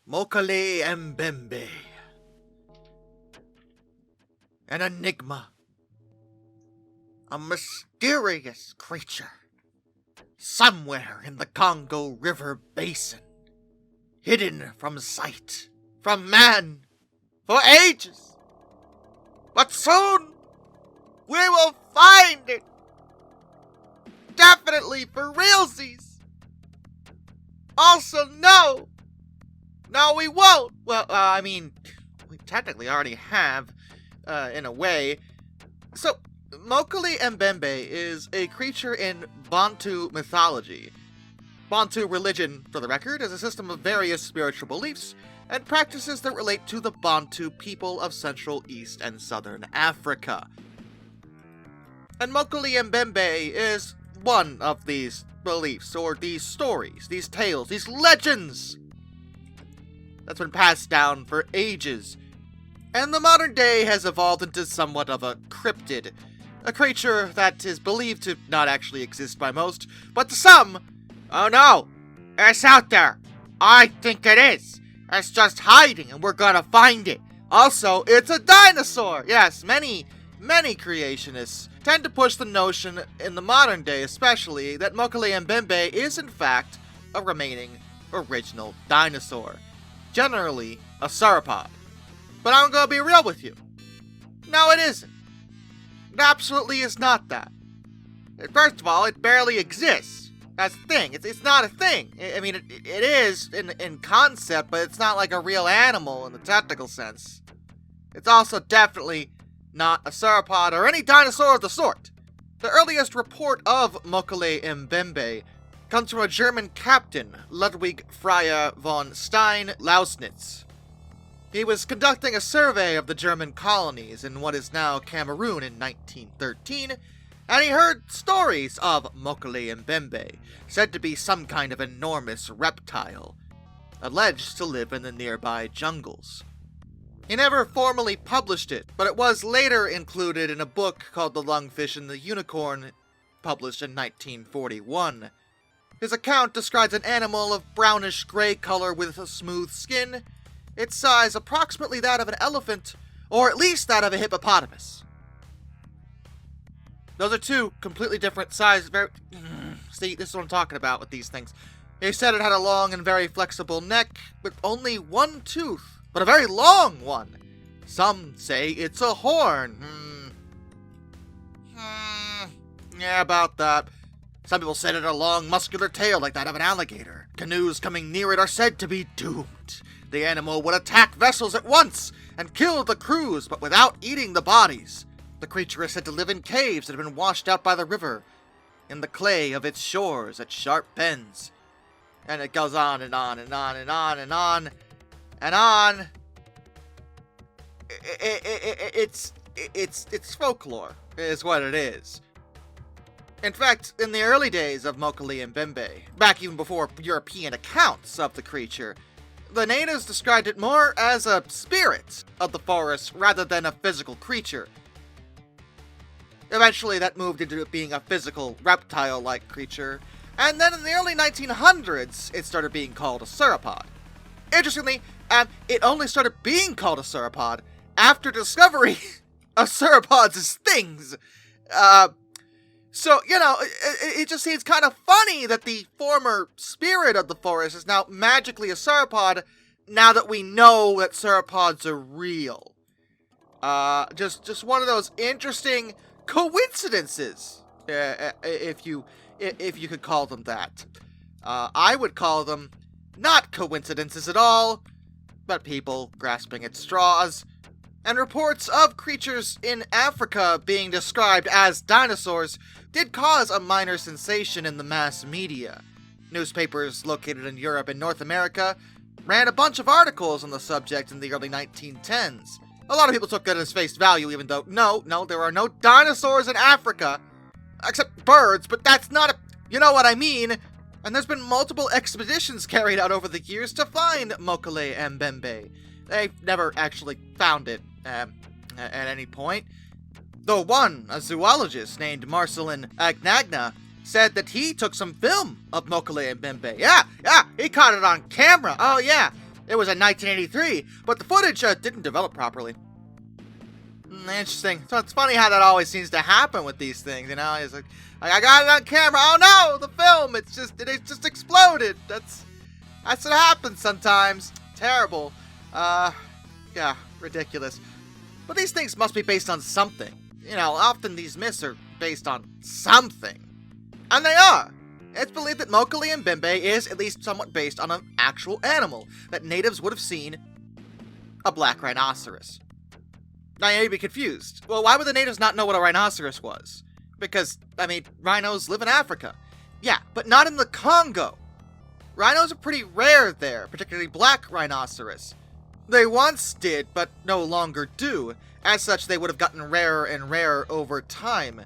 Mokele-mbembe. An enigma. A mysterious creature. Somewhere in the Congo River Basin. Hidden from sight. From man. For ages. But soon, we will find it. Definitely for realsies. Also, no, we won't. Well, we technically already have, in a way. So, Mokele-mbembe is a creature in Bantu mythology. Bantu religion, for the record, is a system of various spiritual beliefs and practices that relate to the Bantu people of Central, East, and Southern Africa. And Mokele-mbembe is one of these beliefs, or these stories, these tales, these legends that's been passed down for ages. And the modern day has evolved into somewhat of a cryptid, a creature that is believed to not actually exist by most, but to some, oh no, it's out there. I think it is. It's just hiding and we're gonna find it. Also, it's a dinosaur. Yes, many creationists tend to push the notion, in the modern day especially, that Mokele-mbembe is in fact a remaining original dinosaur. Generally, a sauropod. But I'm gonna be real with you. No, it isn't. It absolutely is not that. First of all, it barely exists. That's the thing. It's not a thing. I mean, it is in concept, but it's not like a real animal in the technical sense. It's also definitely not a sauropod or any dinosaur of the sort. The earliest report of Mokele-mbembe comes from a German captain, Ludwig Freyer von Stein-Lausnitz. He was conducting a survey of the German colonies in what is now Cameroon in 1913, and he heard stories of Mokele-mbembe, said to be some kind of enormous reptile, alleged to live in the nearby jungles. He never formally published it, but it was later included in a book called The Lungfish and the Unicorn, published in 1941. His account describes an animal of brownish-gray color with a smooth skin, its size approximately that of an elephant, or at least that of a hippopotamus. Those are two completely different sizes. See, this is what I'm talking about with these things. He said it had a long and very flexible neck with only one tooth, but a very long one. Some say it's a horn. Yeah, about that. Some people said it had a long, muscular tail like that of an alligator. Canoes coming near it are said to be doomed. The animal would attack vessels at once and kill the crews, but without eating the bodies. The creature is said to live in caves that have been washed out by the river, in the clay of its shores at sharp bends. And it goes on and on and on and on and on and on. It's folklore, is what it is. In fact, in the early days of Mokele-mbembe, back even before European accounts of the creature, the natives described it more as a spirit of the forest rather than a physical creature. Eventually, that moved into it being a physical, reptile-like creature, and then in the early 1900s, it started being called a sauropod. Interestingly, it only started being called a sauropod after discovery of sauropods as things. So, it just seems kind of funny that the former spirit of the forest is now magically a sauropod now that we know that sauropods are real. Just one of those interesting coincidences, if you could call them that. I would call them not coincidences at all, but people grasping at straws. And reports of creatures in Africa being described as dinosaurs did cause a minor sensation in the mass media. Newspapers located in Europe and North America ran a bunch of articles on the subject in the early 1910s. A lot of people took that as face value, even though, no, there are no dinosaurs in Africa. Except birds, but that's not a... You know what I mean? And there's been multiple expeditions carried out over the years to find Mokele-mbembe. They've never actually found it at any point. Though one, a zoologist named Marcelin Agnagna, said that he took some film of Mokele-mbembe. Yeah, he caught it on camera. Oh yeah, It was in 1983, but the footage didn't develop properly. Interesting. So it's funny how that always seems to happen with these things, you know? It's like I got it on camera. Oh no, the film! It just exploded. That's what happens sometimes. Terrible. Yeah, ridiculous. But these things must be based on something. You know, often these myths are based on something. And they are. It's believed that Mokele-mbembe is at least somewhat based on an actual animal that natives would have seen: a black rhinoceros. Now you may be confused. Well, why would the natives not know what a rhinoceros was? Because, I mean, rhinos live in Africa. Yeah, but not in the Congo. Rhinos are pretty rare there, particularly black rhinoceros. They once did, but no longer do. As such, they would have gotten rarer and rarer over time.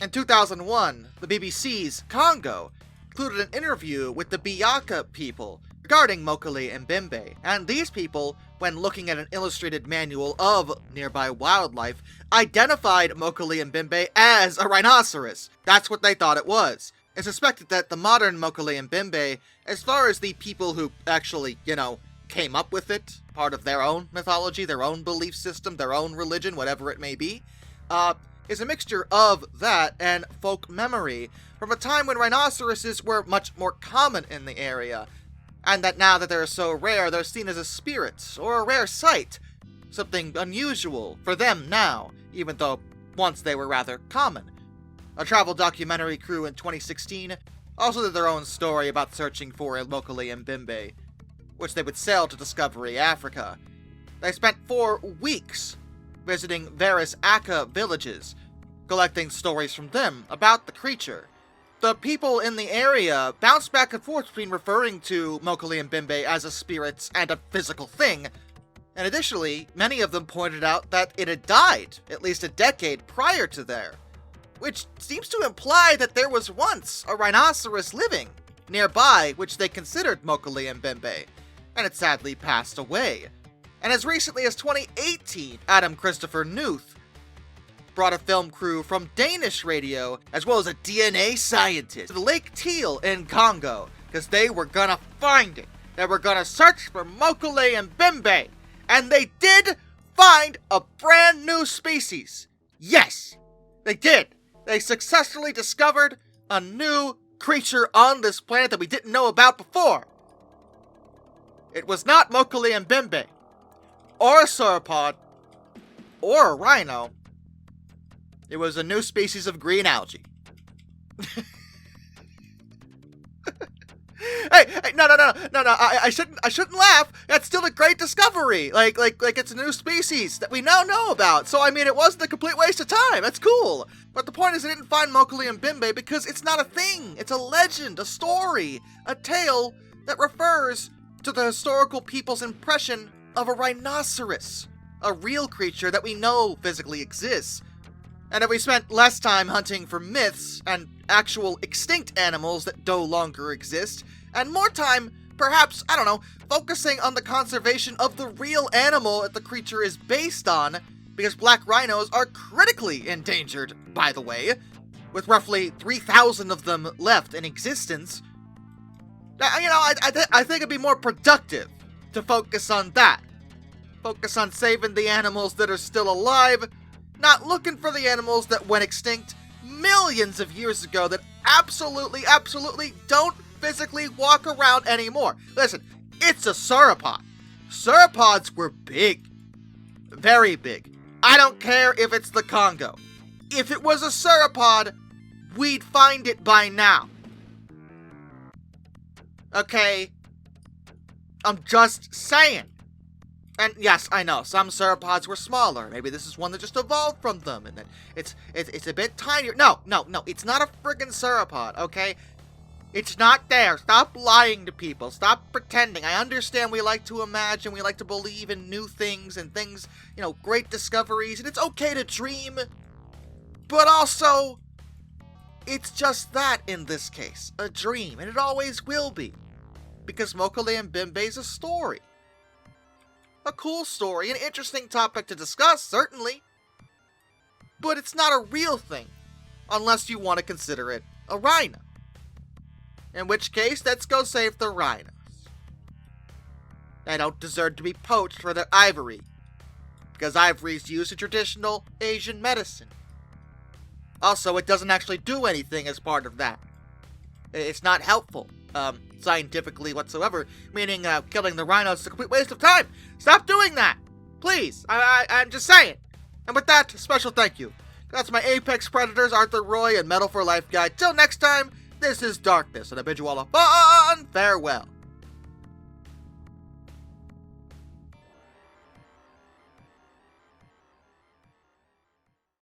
In 2001, the BBC's Congo included an interview with the Biaka people regarding Mokele-mbembe, and these people, when looking at an illustrated manual of nearby wildlife, identified Mokele-mbembe as a rhinoceros. That's what they thought it was. It's suspected that the modern Mokele-mbembe, as far as the people who actually, came up with it, part of their own mythology, their own belief system, their own religion, whatever it may be, is a mixture of that and folk memory from a time when rhinoceroses were much more common in the area, and that now that they're so rare, they're seen as a spirit or a rare sight, something unusual for them now, even though once they were rather common. A travel documentary crew in 2016 also did their own story about searching for a Mokele-mbembe, which they would sail to Discovery Africa. They spent 4 weeks visiting various Aka villages, collecting stories from them about the creature. The people in the area bounced back and forth between referring to Mokele-mbembe as a spirit and a physical thing, and additionally, many of them pointed out that it had died at least a decade prior to there, which seems to imply that there was once a rhinoceros living nearby which they considered Mokele-mbembe, and it sadly passed away. And as recently as 2018, Adam Christopher Knuth brought a film crew from Danish radio, as well as a DNA scientist, to the Lake Teal in Congo, because they were gonna find it. They were gonna search for Mokele-mbembe, and they did find a brand new species. Yes, they did. They successfully discovered a new creature on this planet that we didn't know about before. It was not Mokele-mbembe, or a sauropod, or a rhino. It was a new species of green algae. Hey, no, I shouldn't laugh. That's still a great discovery. Like it's a new species that we now know about. So, I mean, it wasn't a complete waste of time. That's cool. But the point is, I didn't find Mokele-mbembe because it's not a thing. It's a legend, a story, a tale that refers to the historical people's impression of a rhinoceros, a real creature that we know physically exists. And if we spent less time hunting for myths and actual extinct animals that no longer exist, and more time, perhaps, focusing on the conservation of the real animal that the creature is based on, because black rhinos are critically endangered, by the way, with roughly 3,000 of them left in existence, I think it'd be more productive to focus on that. Focus on saving the animals that are still alive, not looking for the animals that went extinct millions of years ago that absolutely don't physically walk around anymore. Listen, it's a sauropod. Sauropods were big. Very big. I don't care if it's the Congo. If it was a sauropod, we'd find it by now. Okay? I'm just saying. And yes, I know, some sauropods were smaller. Maybe this is one that just evolved from them, and then it's a bit tinier. No, it's not a friggin' sauropod, okay? It's not there. Stop lying to people. Stop pretending. I understand we like to imagine, we like to believe in new things and things, great discoveries, and it's okay to dream. But also, it's just that in this case, a dream, and it always will be. Because Mokele-mbembe is a story. A cool story, an interesting topic to discuss, certainly. But it's not a real thing, unless you want to consider it a rhino. In which case, let's go save the rhinos. They don't deserve to be poached for their ivory, because ivory is used in traditional Asian medicine. Also, it doesn't actually do anything as part of that. It's not helpful, scientifically whatsoever, meaning killing the rhinos is a complete waste of time. Stop doing that! Please, I'm just saying. And with that, special thank you. That's my Apex Predators, Arthur Roy, and Metal for Life guide. Till next time, this is Darkness, and I bid you all a fun farewell.